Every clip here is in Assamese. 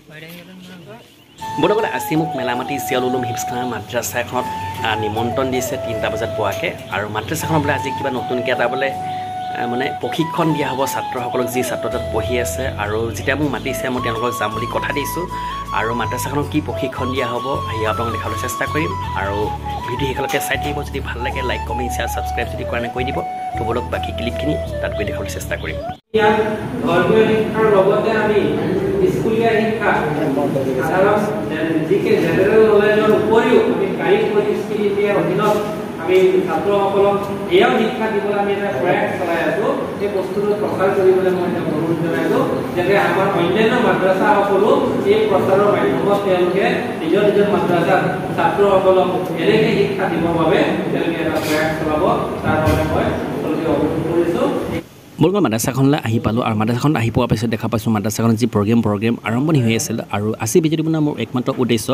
বন্ধুসকলে আজি মোক মেলামাটি জিয়াউল উলুম হিফজখানা মাদ্ৰাছা এখনত নিমন্ত্ৰণ দিছে 3টা বজাত পোৱাকৈ আৰু মাদ্ৰাছাখনত বোলে আজি কিবা নতুনকৈ এটা বোলে মানে প্ৰশিক্ষণ দিয়া হ'ব ছাত্ৰসকলক যি ছাত্ৰ তাত পঢ়ি আছে আৰু যেতিয়া মোক মাতিছে মই তেওঁলোকক যাম বুলি কথা দিছোঁ আৰু মাদ্ৰাছাখনত কি প্ৰশিক্ষণ দিয়া হ'ব সেয়া আপোনালোকক দেখাবলৈ চেষ্টা কৰিম আৰু ভিডিঅ' শেষলৈকে চাই থাকিব যদি ভাল লাগে লাইক কমেণ্ট শ্বেয়াৰ ছাবস্ক্ৰাইব যদি কৰা নাই কৰি দিব তো বলক বাকী ক্লিপখিনি তাত গৈ দেখাবলৈ চেষ্টা কৰিম ধৰ্মীয় শিক্ষাৰ লগতে আমি স্কুলীয়া শিক্ষা সাধাৰণ জিকে জেনেৰেল নলেজৰ উপৰিও আমি কাৰিকৰী স্কিল ইণ্ডিয়াৰ অধীনত আমি ছাত্ৰসকলক এয়াও শিক্ষা দিবলৈ আমি এটা প্ৰয়াস চলাই আছোঁ এই বস্তুটো প্ৰচাৰ কৰিবলৈ মই অনুৰোধ জনাইছোঁ যাতে আমাৰ অন্যান্য মাদ্ৰাছাসকলো এই প্ৰচাৰৰ মাধ্যমত তেওঁলোকে নিজৰ নিজৰ মাদ্ৰাছাত ছাত্ৰসকলক এনেকৈ শিক্ষা দিবৰ বাবে তেওঁলোকে এটা প্ৰয়াস চলাব তাৰ বাবে মই সকলোকে অনুৰোধ কৰিছোঁ বলগৰ মাদ্ৰাছাখনলৈ আহি পালোঁ আৰু মাদ্ৰাছাখনত আহি পোৱাৰ পিছত দেখা পাইছোঁ মাদ্ৰাছাখনত যি প্ৰগ্ৰেম আৰম্ভণি হৈ আছিল আৰু আজি ভিডিঅ'টো বনোৱা মোৰ একমাত্ৰ উদ্দেশ্য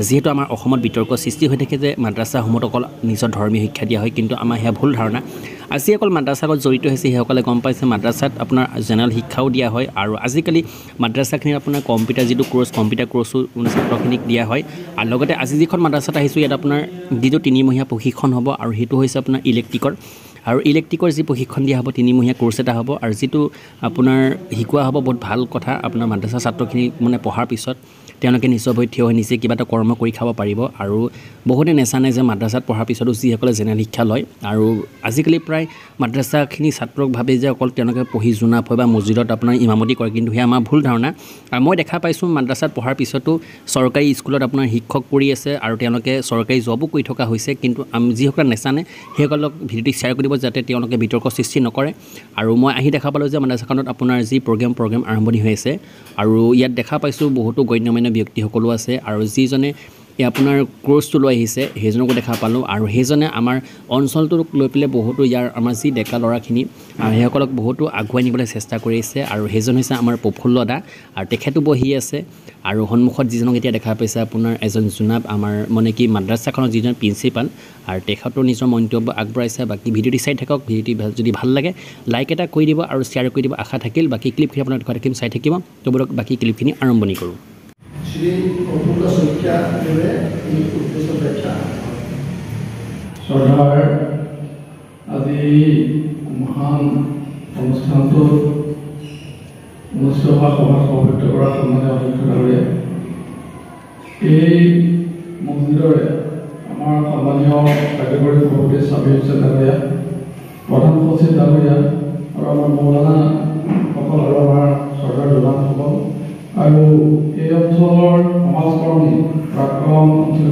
যিহেতু আমাৰ অসমত বিতৰ্ক সৃষ্টি হৈ থাকে যে মাদ্ৰাছাসমূহত অকল নিজৰ ধৰ্মীয় শিক্ষা দিয়া হয় কিন্তু আমাৰ সেয়া ভুল ধাৰণা আজি অকল মাদ্ৰাছাত জড়িত হৈছে সেইসকলে গম পাইছে মাদ্ৰাছাত আপোনাৰ জেনেৰেল শিক্ষাও দিয়া হয় আৰু আজিকালি মাদ্ৰাছাখিনিৰ আপোনাৰ কম্পিউটাৰ যিটো কোৰ্চ কম্পিউটাৰ কোৰ্চো ছাত্ৰখিনিক দিয়া হয় আৰু লগতে আজি যিখন মাদ্ৰাছাত আহিছোঁ ইয়াত আপোনাৰ যিটো 3মহীয়া প্ৰশিক্ষণ হ'ব আৰু সেইটো হৈছে আপোনাৰ ইলেক্ট্ৰিকৰ আৰু ইলেক্ট্ৰিকৰ যি প্ৰশিক্ষণ দিয়া হ'ব 3মহীয়া কোৰ্চ এটা হ'ব আৰু যিটো আপোনাৰ শিকোৱা হ'ব বহুত ভাল কথা আপোনাৰ মাদ্ৰাছা ছাত্ৰখিনি মানে পঢ়াৰ পিছত তেওঁলোকে নিশ্চয় ভৰি থিয় হৈ নিজে কিবা এটা কৰ্ম কৰি খাব পাৰিব আৰু বহুতে নেজানে যে মাদ্ৰাছাত পঢ়াৰ পিছতো যিসকলে জেনেৰেল শিক্ষা লয় আৰু আজিকালি প্ৰায় মাদ্ৰাছাখিনি ছাত্ৰক ভাবে যে অকল তেওঁলোকে পঢ়ি জোনাপ হয় বা মছজিদত আপোনাৰ ইমামতি কৰে কিন্তু সেয়া আমাৰ ভুল ধাৰণা আৰু মই দেখা পাইছোঁ মাদ্ৰাছাত পঢ়াৰ পিছতো চৰকাৰী স্কুলত আপোনাৰ শিক্ষক কৰি আছে আৰু তেওঁলোকে চৰকাৰী জবো কৰি থকা হৈছে কিন্তু যিসকলে নেজানে সেইসকলক ভিডিঅ'টি শ্বেয়াৰ কৰিব যাতে তেওঁলোকে বিতৰ্ক সৃষ্টি নকৰে আৰু মই আহি দেখা পালোঁ যে মাদ্ৰাছাখনত আপোনাৰ যি প্ৰগ্ৰেম আৰম্ভণি হৈ আছে আৰু ইয়াত দেখা পাইছোঁ বহুতো গণ্যমান্য ব্যক্তিসকলো আছে আৰু যিজনে আপোনাৰ কোৰ্চটো লৈ আহিছে সেইজনকো দেখা পালোঁ আৰু সেইজনে আমাৰ অঞ্চলটোক লৈ পেলাই বহুতো ইয়াৰ আমাৰ যি ডেকা ল'ৰাখিনি সেইসকলক বহুতো আগুৱাই নিবলৈ চেষ্টা কৰিছে আৰু সেইজন হৈছে আমাৰ প্ৰফুল্ল দা আৰু তেখেতো বহি আছে আৰু সন্মুখত যিজনক এতিয়া দেখা পাইছে আপোনাৰ এজন জোনাব আমাৰ মানে কি মাদ্ৰাছাখনৰ যিজন প্ৰিন্সিপাল আৰু তেখেতৰ নিজৰ মন্তব্য আগবঢ়াইছে বাকী ভিডিঅ'টি চাই থাকক ভিডিঅ'টি যদি ভাল লাগে লাইক এটা কৰি দিব আৰু শ্বেয়াৰ কৰি দিব আশা থাকিল বাকী ক্লিপখিনি আপোনালোকে দেখুৱাই থাকিম চাই থাকিব তো বলক বাকী ক্লিপখিনি আৰম্ভণি কৰোঁ শ্ৰী অপূৰ্ণ শইকীয়া দেৱে এই উদ্দেশ্য ব্যাখ্যা চৰকাৰ আজি মহান অনুষ্ঠানটো অনুষ্ঠিত হোৱা সভাত সভাপতি কৰা সন্মানীয় অধ্যক্ষ ডাঙৰীয়া এই মছজিদৰে আমাৰ সন্মানীয় কাৰ্যকৰী সভাপতি ছাবিৰ হুছেইন ডাঙৰীয়া প্ৰধান সচিব ডাঙৰীয়া আৰু আমাৰ মৌলানাসকল আৰু আমাৰ চৰকাৰ জোৱানসকল আৰু এই অঞ্চলৰ সমাজকৰ্মী প্ৰাক্তন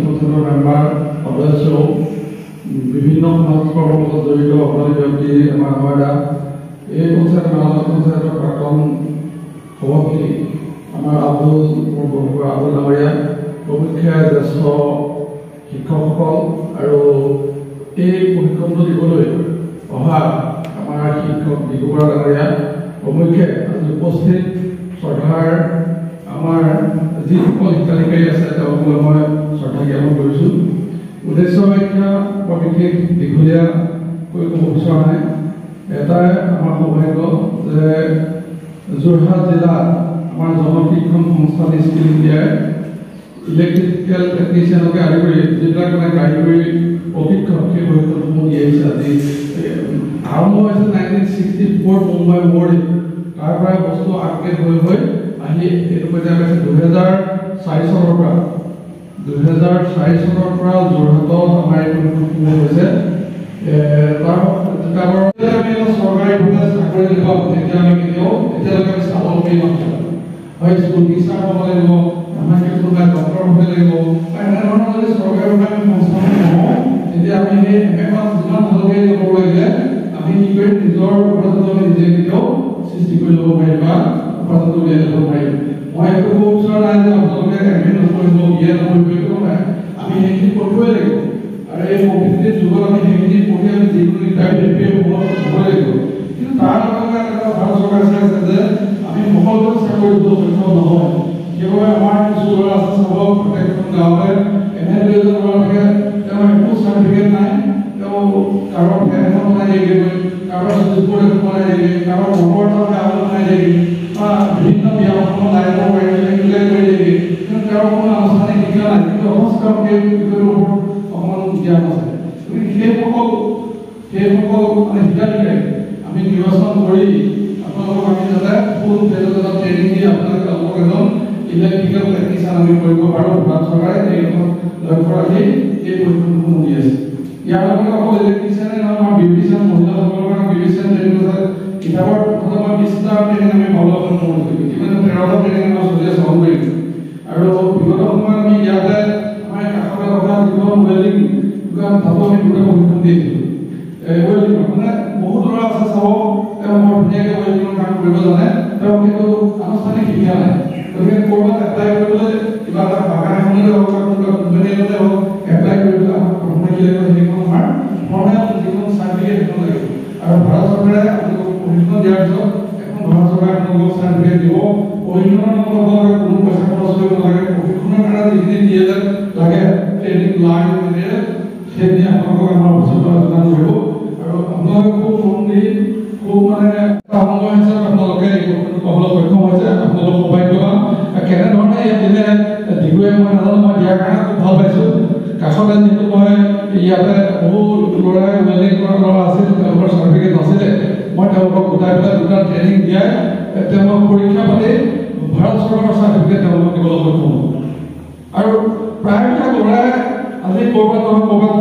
অঞ্চল মেম্বাৰ সদস্য বিভিন্ন সমাজকৰ্মৰ লগত জড়িত অগ্ৰণী ব্যক্তি আমাৰ আমাৰ এই পঞ্চায়তৰ প্ৰাক্তন সভাপতি আমাৰ আব্দুল ডাঙৰীয়া প্ৰমুখ্যে জ্যেষ্ঠ শিক্ষকসকল আৰু এই প্ৰশিক্ষণটো দিবলৈ অহা আমাৰ শিক্ষক ডিব্ৰুগড় ডাঙৰীয়া প্ৰমুখ্যে আজি উপস্থিত শ্ৰদ্ধাৰ আমাৰ যিসকল হিতাধিকাৰী আছে তেওঁলোকলৈ মই শ্ৰদ্ধা জ্ঞাপন কৰিছোঁ উদ্দেশ্য ব্যাখ্যা বৰ বিশেষ দীঘলীয়াকৈ ক'ব বিচৰা নাই এটাই আমাৰ সৌভাগ্য যে যোৰহাট জিলাত আমাৰ জনশিক্ষণ সংস্থান স্কিল ইণ্ডিয়াই ইলেক্ট্ৰিকেল টেকনিচিয়ানকে আদি কৰি যিবিলাক মানে কাৰিকৰী প্ৰশিক্ষণ সেই প্ৰশিক্ষণসমূহ দি আহিছে আজি আৰম্ভ হৈছিল 1964 মুম্বাই মৰ্ডি তাৰ পৰাই বস্তু আপগ্ৰেড হৈ আহি এইটো পৰ্যায় পাইছে 2004 চনৰ পৰা যোৰহাটত আমাৰ এই প্ৰশিক্ষণসমূহ হৈছে চৰকাৰীভাৱে চাকৰি নাপাওঁ তেতিয়া আমি কেতিয়াও এতিয়ালৈকে আমি স্বাৱলম্বী নহয় হয় স্কুল টিচাৰ হ'ব লাগিব আমাৰ কোনোবাই ডক্টৰ হ'ব লাগিব বা এনেধৰণৰ যদি চৰকাৰীভাৱে আমি সংস্থাপন নহওঁ তেতিয়া আমি সেই একেবাৰে যিমান ভালকৈ ল'ব লাগিলে আমি কি কৰিম নিজৰ উপাৰ্জনটো নিজে কেতিয়াও সৃষ্টি কৰি ল'ব পাৰিম বা উপাৰ্জনটো উলিয়াই ল'ব পাৰিম মই একো ক'ব বিচৰা নাই যে আপোনালোকে এম এ নকৰিব বিয়ে নকৰিব নাই আমি সেইখিনি কৰিবই লাগিব আৰু এই কম্পিটিটিভ যুগত আমি সেইখিনি পঢ়ি আমি যিকোনো ইণ্টাৰভিউ হ'বই লাগিব কিন্তু তাৰ লগে এটা ভাৰত চৰকাৰ আছে যে আমি সকলো চাকৰি দিব সক্ষম নহয় সেইবাবে আমাৰ কিছু ল'ৰা আছে চাব প্ৰত্যেকখন গাঁৱতে এনে দুজন ল'ৰা থাকে তেওঁ একো চাৰ্টিফিকেট নাই তেওঁ কাৰোবাৰ ফেন এখন বনাই দিয়েগৈ কাৰোবাৰ চুইচ বৰ্ড এখন বনাই দিয়েগৈ কাৰোবাৰ মটৰ এটা বনাই দিয়েগৈ বা বিভিন্ন বিয়াখন লাইনৰ কৰি দিয়েগৈ কিন্তু তেওঁৰ কোনো আনুষ্ঠানিক শিক্ষা নাই, কিন্তু সংস্কাৰ সেই বিষয়টোৰ ওপৰত অকণমান জ্ঞান আছে। গতিকে সেইসকল মানে হিতাধিকাৰী আমি নিৰ্বাচন কৰি আপোনালোকক আমি যাতে ফুল ফেজত এটা ট্ৰেইনিং দি আপোনালোকে এজন ইলেক্ট্ৰিকেল টেকনিচিয়ান আমি কৰিব পাৰোঁ। ভাৰত চৰকাৰে এইখন লক্ষ্য ৰাখি এই প্ৰশিক্ষণসমূহ দি আছে। ইয়াৰ লগতে অকল ইলেক্ট্ৰিচিয়ানে নহয়, আমাৰ বিউটিচিয়ান মহিলাসকলৰ কাৰণে বিউটিচিয়ান ট্ৰেইনিং আছে। কিতাপৰ প্ৰথমে 20টা ট্ৰেইনিং আমি পাবলৈ সক্ষম হৈছোঁ, ইতিমধ্যে 13টা ট্ৰেইনিং আমাৰ চলি আছে অলৰেডি। আৰু বিগত সময়ত আমি ইয়াতে আমাৰ কাষতে থকা যিখন ৱেল্ডিং দোকান তাতো আমি দুটা প্ৰশিক্ষণ দিছিলোঁ। ৱেল্ডিং মানে বহুত ল'ৰা আছে চাব, তেওঁ বৰ ধুনীয়াকৈ ৱেল্ডিঙৰ কাম কৰিব জানে, তেওঁ কিন্তু আনুষ্ঠানিক শিক্ষা নাই। গতিকে ক'ৰবাত এপ্লাই কৰিবলৈ কিবা এটা বাগান এখনতে হওক বা কোনোবা কোম্পানী এখনতে হওক এপ্লাই কৰিবলৈ আমাক প্ৰথমে কি লাগিব, সেইখন আমাৰ ফৰ্মেল যিখন চাৰ্টিফিকেট সেইখন লাগিব। আৰু ভাৰত চৰকাৰে আপোনালোকক প্ৰশিক্ষণ দিয়াৰ পিছত এখন ভাৰত চৰকাৰে আপোনালোকক চাৰ্টিফিকেট দিব। প্ৰশিক্ষণৰ আপোনালোকে কোনো পইচা খৰচ কৰিব নালাগে। প্ৰশিক্ষণৰ কাৰণে যিখিনি দিয়ে লাগে ট্ৰেইনিং লাইন সেইখিনি আপোনালোকক আমাৰ অফিচৰ পৰা যোগান কৰিব। আৰু আপোনালোকে খুব মন দি খুব মানে আনন্দ হিচাপে আপোনালোকে এই প্ৰশিক্ষণটো পাবলৈ সক্ষম হৈছে। আপোনালোক সৌভাগ্যৱান। কেনেধৰণে ইয়াত দিলে দিগুৱে মই নাজানো, মই দিয়াৰ কাৰণে খুব ভাল পাইছোঁ। কাষতে যিহেতু মই ইয়াতে বহু ল'ৰাই ৱেল্ডিং কৰা ল'ৰা আছিল, তেওঁলোকৰ চাৰ্টিফিকেট নাছিলে, মই তেওঁলোকক গোটাই পেলাই দুটা ট্ৰেইনিং দিয়াই তেওঁলোকক পৰীক্ষা পাতি ভাৰত চৰকাৰৰ চাৰ্টিফিকেট তেওঁলোকক দিবলৈ সক্ষম হ'ল। আৰু প্ৰায়বিলাক ল'ৰাই আজি ক'ৰবাত নহয় ক'ৰবাত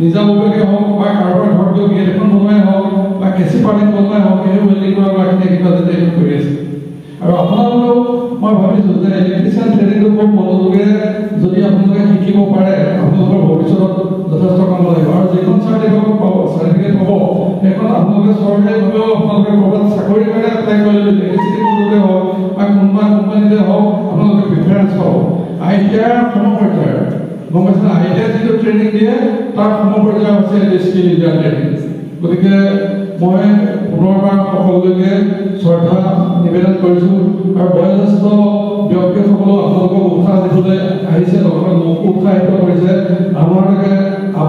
নিজাববীয়াকৈ হওক বা কাৰোবাৰ ঘৰত গৈ গেট এখন বনোৱাই হওক বা কেঁচি পাৰ্টিং বনোৱাই হওক, সেই ৱেল্ডিং কৰা ল'ৰাখিনিয়ে কিবা যেতিয়া কৰি আছে। আৰু আপোনালোকেও মই ভাবিছোঁ যে ইলেক্ট্ৰিচিয়ান ট্ৰেইনিংটো খুব মনোযোগেৰে যদি আপোনালোকে শিকিব পাৰে, আপোনালোকৰ ভৱিষ্যতত যথেষ্ট কাম লাগিব। আৰু যিখন চাৰ্টিফিকেট পাব সেইখন আপোনালোকে চৰকাৰীভাৱেও আপোনালোকে ক'ৰবাত চাকৰিৰ কাৰণে এপ্লাই কৰিলে ইলেক্ট্ৰিচিটি বৰ্ডতে হওক বা কোনোবা কোম্পানীতে হওক আপোনালোকে প্ৰিফাৰেঞ্চ পাব। ITR সমপৰ্যায়ৰ গম পাইছে না, ITR যিটো ট্ৰেইনিং দিয়ে তাৰ সমপৰ্যায় হৈছে স্কিল ইণ্ডিয়া ট্ৰেইনিং। গতিকে মই পুনৰবাৰ সকলোকে শ্ৰদ্ধা নিবেদন কৰিছোঁ। আৰু বয়োজ্যেষ্ঠ ব্যক্তিসকলেও আপোনালোকক উৎসাহ দিবলৈ আহিছে, লগতে মোকো উৎসাহিত কৰিছে। আপোনালোকে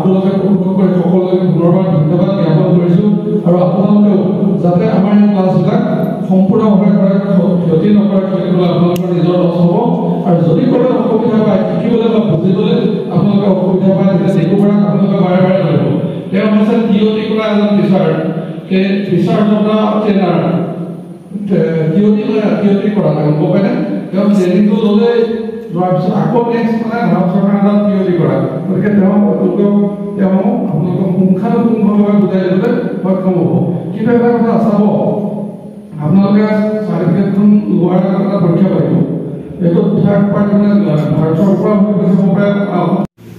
প্ৰশিক্ষণ কৰি সকলোকে পুনৰবাৰ ধন্যবাদ জ্ঞাপন কৰিছোঁ। আৰু আপোনালোকেও যাতে আমাৰ এই ক্লাছবিলাক সম্পূৰ্ণভাৱে কৰে, ক্ষতি নকৰে, খেলিবলৈ আপোনালোকৰ নিজৰ লছ হ'ব। আৰু যদি ক'ৰবাত অসুবিধা পায় শিকিবলৈ বা বুজিবলৈ আপোনালোকে অসুবিধা পায়, তেতিয়া দেখুৱাক আপোনালোকে বাৰে বাৰে ধৰিব। তেওঁ হৈছে TOT কৰা এজন টিচাৰ, সেই টিচাৰ এটা ট্ৰেইনাৰ TOT কৰা গম পায়নে। তেওঁ ট্ৰেইনিংটো ল'লে লোৱাৰ পিছত আকৌ নেক্সট মানে ভাৰত চৰকাৰ এটা TOT কৰা। গতিকে তেওঁ আপোনালোকক পুংখানুপুংখভাৱে বুজাই দিবলৈ সক্ষম হ'ব। কিন্তু এটা কথা চাব, আপোনালোকে চাৰ্টিফিকেটখন লোৱাৰ এটা পৰীক্ষা পাৰিব, এইটো থাৰ্ড পাৰ্টি মানে ভাৰতৰ পৰা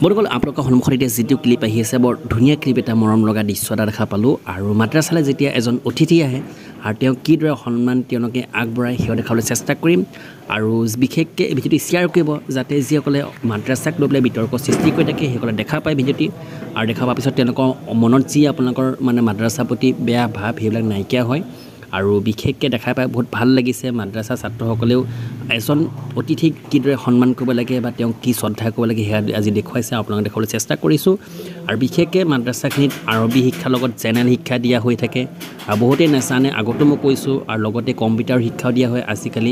বন্ধুসকল, আপোনালোকৰ সন্মুখত এতিয়া যিটো ক্লিপ আহি আছে, বৰ ধুনীয়া ক্লিপ এটা, মৰম লগা দৃশ্য এটা দেখা পালোঁ। আৰু মাদ্ৰাছালৈ যেতিয়া এজন অতিথি আহে আৰু তেওঁক কিদৰে সন্মান তেওঁলোকে আগবঢ়ায় সেয়া দেখাবলৈ চেষ্টা কৰিম। আৰু বিশেষকৈ এই ভিডিঅ'টি শ্বেয়াৰ কৰিব, যাতে যিসকলে মাদ্ৰাছাক লৈ পেলাই বিতৰ্ক সৃষ্টি কৰি থাকে সেইসকলে দেখা পায় ভিডিঅ'টি। আৰু দেখা পোৱাৰ পিছত তেওঁলোকৰ মনত যি আপোনালোকৰ মানে মাদ্ৰাছাৰ প্ৰতি বেয়া ভাৱ সেইবিলাক নাইকিয়া হয়। আৰু বিশেষকৈ দেখা পাই বহুত ভাল লাগিছে, মাদ্ৰাছা ছাত্ৰসকলেও এজন অতিথিক কিদৰে সন্মান কৰিব লাগে বা তেওঁক কি শ্ৰদ্ধা কৰিব লাগে সেয়া আজি দেখুৱাইছে, আপোনালোকে দেখাবলৈ চেষ্টা কৰিছোঁ। আৰু বিশেষকৈ মাদ্ৰাছাখিনিত আৰবী শিক্ষাৰ লগত জেনেৰেল শিক্ষা দিয়া হৈ থাকে, আৰু বহুতেই নাজানে, আগতো মই কৈছোঁ। আৰু লগতে কম্পিউটাৰ শিক্ষাও দিয়া হয় আজিকালি।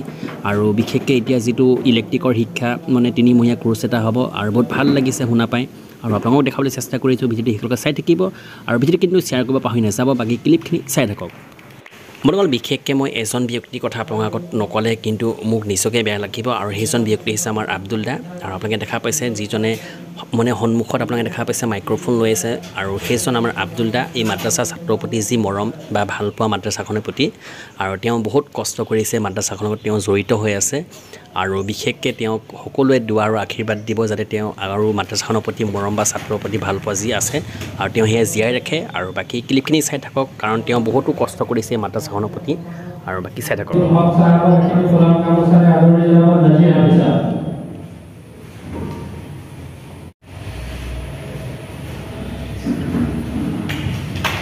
আৰু বিশেষকৈ এতিয়া যিটো ইলেক্ট্ৰিকৰ শিক্ষা মানে 3মহীয়া কোৰ্চ এটা হ'ব, আৰু বহুত ভাল লাগিছে শুনা পাই। আৰু আপোনালোকক দেখাবলৈ চেষ্টা কৰিছোঁ। ভিডিঅ'টি সকলোকে চাই থাকিব, আৰু ভিডিঅ'টি কিন্তু শ্বেয়াৰ কৰিব পাহৰি নাযাব। বাকী ক্লিপখিনি চাই থাকক। বন্ধুসকল, বিশেষকৈ মই এজন ব্যক্তিৰ কথা আপোনাৰ আগত নক'লে কিন্তু মোক নিজকে বেয়া লাগিব। আৰু সেইজন ব্যক্তি হৈছে আমাৰ আব্দুল দা। আৰু আপোনালোকে দেখা পাইছে, যিজনে মানে সন্মুখত আপোনালোকে দেখা পাইছে মাইক্ৰ'ফোন লৈ আছে, আৰু সেইজন আমাৰ আব্দুল দা। এই মাদ্ৰাছা ছাত্ৰৰ প্ৰতি যি মৰম বা ভালপোৱা মাদ্ৰাছাখনৰ প্ৰতি, আৰু তেওঁ বহুত কষ্ট কৰিছে, মাদ্ৰাছাখনৰ লগত তেওঁ জড়িত হৈ আছে। আৰু বিশেষকৈ তেওঁক সকলোৱে দুৱা আৰু আশীৰ্বাদ দিব, যাতে তেওঁ আৰু মাদ্ৰাছাখনৰ প্ৰতি মৰম বা ছাত্ৰৰ প্ৰতি ভালপোৱা যি আছে আৰু তেওঁ সেয়া জীয়াই ৰাখে। আৰু বাকী ক্লিপখিনি চাই থাকক, কাৰণ তেওঁ বহুতো কষ্ট কৰিছে মাদ্ৰাছাখনৰ প্ৰতি। আৰু বাকী চাই থাকক।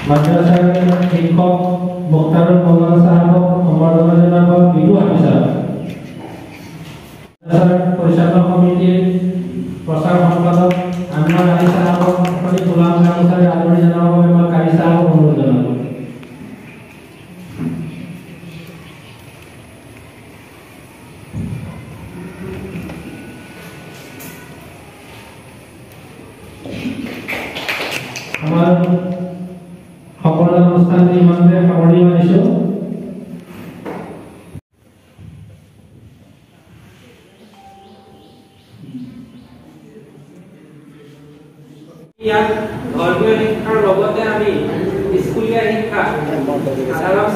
মাদ্রাসার শিক্ষক মুখতারুল মৌলানা সাহেব সম্বর্ধনা জানাব বিদু হাফিজ পরিচালনা কমিটির প্রচার সম্পাদক আনোয়ার আলী সাহেব গোলাম গামোচার আদরণী জানাব এবং কারি সাহেব অনুরোধ জানাব। আমাৰ সকলো অনুষ্ঠান ইমানতে সামৰণি মাৰিছোঁ। ইয়াত ধৰ্মীয় শিক্ষাৰ লগতে আমি স্কুলীয়া শিক্ষা সাধাৰণ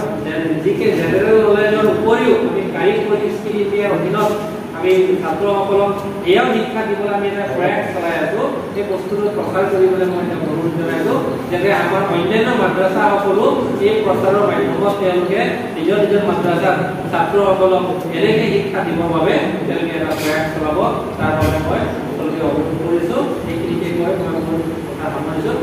জিকে জেনেৰেল নলেজৰ উপৰিও আমি কাৰিকৰী স্কিল ইণ্ডিয়াৰ অধীনত আমি ছাত্ৰসকলক এয়াও শিক্ষা দিবলৈ আমি এটা প্ৰয়াস চলাই আছো। এই বস্তুটো প্ৰচাৰ কৰিবলৈ মই অনুৰোধ জনাইছো যাতে আমাৰ অন্যান্য মাদ্ৰাছাসকলো এই প্ৰচাৰৰ মাধ্যমত তেওঁলোকে নিজৰ নিজৰ মাদ্ৰাছাত ছাত্ৰসকলক এনেকৈ শিক্ষা দিবৰ বাবে তেওঁলোকে এটা প্ৰয়াস চলাব। তাৰ বাবে মই সকলোকে অনুৰোধ কৰিছো। এইখিনিকে কৈ মই মোৰ কথা সামৰিছো।